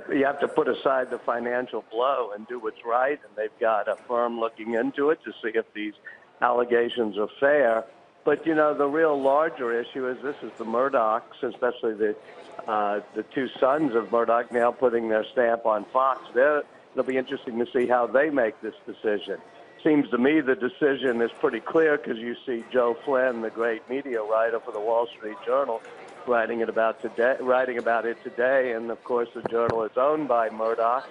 you have to put aside the financial blow and do what's right. And they've got a firm looking into it to see if these allegations are fair. But, the real larger issue is this is the Murdochs, especially the two sons of Murdoch now putting their stamp on Fox. It'll be interesting to see how they make this decision. Seems to me the decision is pretty clear because you see Joe Flynn, the great media writer for the Wall Street Journal, writing about it today. And, of course, the Journal is owned by Murdoch.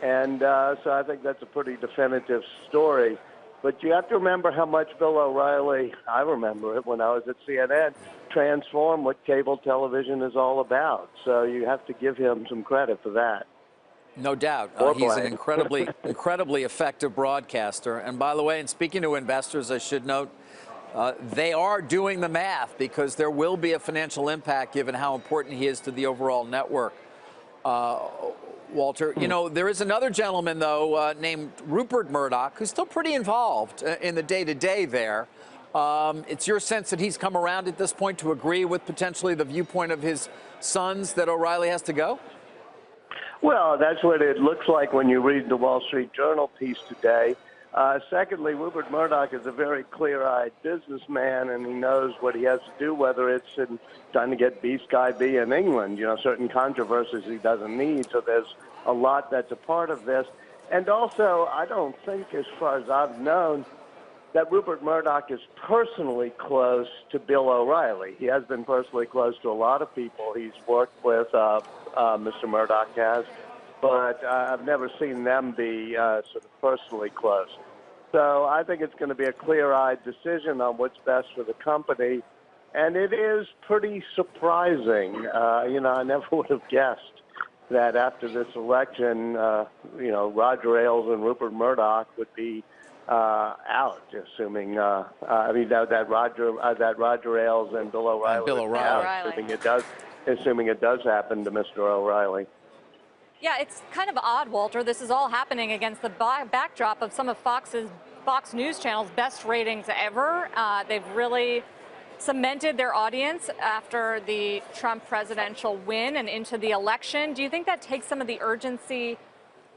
And so I think that's a pretty definitive story. But you have to remember how much Bill O'Reilly, I remember it when I was at CNN, transformed what cable television is all about. So you have to give him some credit for that. No doubt. He's an incredibly effective broadcaster. And by the way, and speaking to investors, I should note, they are doing the math because there will be a financial impact given how important he is to the overall network. Walter, there is another gentleman, though, named Rupert Murdoch, who's still pretty involved in the day-to-day there. It's your sense that he's come around at this point to agree with potentially the viewpoint of his sons that O'Reilly has to go? Well, that's what it looks like when you read the Wall Street Journal piece today. Secondly, Rupert Murdoch is a very clear-eyed businessman, and he knows what he has to do, whether it's in trying to get Sky B in England, certain controversies he doesn't need. So there's a lot that's a part of this. And also, I don't think, as far as I've known, that Rupert Murdoch is personally close to Bill O'Reilly. He has been personally close to a lot of people he's worked with, Mr. Murdoch has. But I've never seen them be sort of personally close. So I think it's going to be a clear-eyed decision on what's best for the company. And it is pretty surprising. I never would have guessed that after this election, Roger Ailes and Rupert Murdoch would be out, assuming, that Roger Ailes and Bill O'Reilly. Out, assuming it does happen to Mr. O'Reilly. Yeah, it's kind of odd, Walter. This is all happening against the backdrop of some of Fox News Channel's best ratings ever. They've really cemented their audience after the Trump presidential win and into the election. Do you think that takes some of the urgency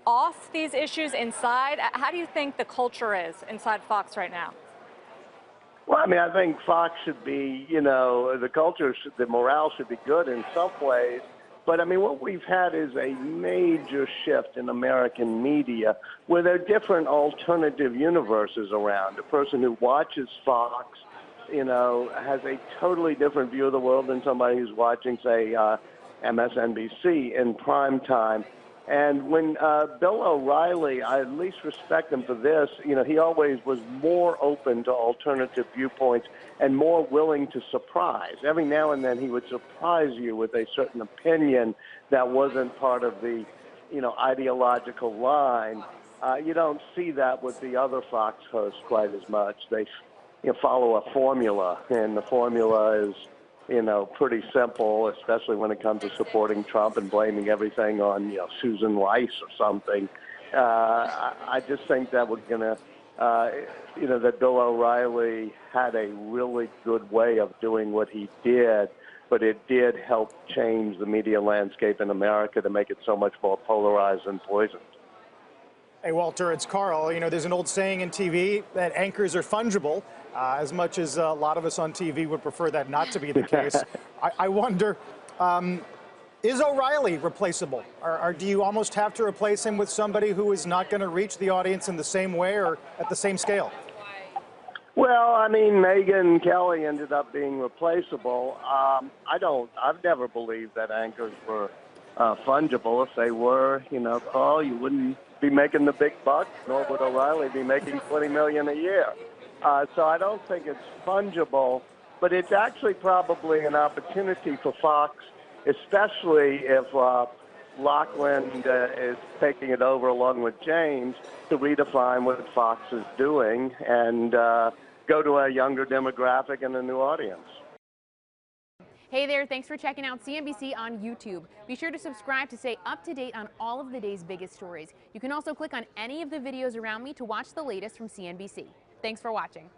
off these issues inside? How do you think the culture is inside Fox right now? Well, I think Fox should be, the culture, the morale should be good in some ways. But, what we've had is a major shift in American media where there are different alternative universes around. A person who watches Fox, has a totally different view of the world than somebody who's watching, say, MSNBC in prime time. And when Bill O'Reilly, I at least respect him for this, he always was more open to alternative viewpoints and more willing to surprise. Every now and then he would surprise you with a certain opinion that wasn't part of the, ideological line. You don't see that with the other Fox hosts quite as much. They follow a formula, and the formula is pretty simple, especially when it comes to supporting Trump and blaming everything on, Susan Rice or something. I just think that we're going to, that Bill O'Reilly had a really good way of doing what he did, but it did help change the media landscape in America to make it so much more polarized and poisoned. Hey, Walter, it's Carl. There's an old saying in TV that anchors are fungible, as much as a lot of us on TV would prefer that not to be the case. I wonder, is O'Reilly replaceable? Or do you almost have to replace him with somebody who is not going to reach the audience in the same way or at the same scale? Well, Megyn Kelly ended up being replaceable. I've never believed that anchors were fungible. If they were, Carl, you wouldn't be making the big bucks, nor would O'Reilly be making $20 million a year. So I don't think it's fungible, but it's actually probably an opportunity for Fox, especially if Lachlan is taking it over along with James, to redefine what Fox is doing and go to a younger demographic and a new audience. Hey there, thanks for checking out CNBC on YouTube. Be sure to subscribe to stay up to date on all of the day's biggest stories. You can also click on any of the videos around me to watch the latest from CNBC. Thanks for watching.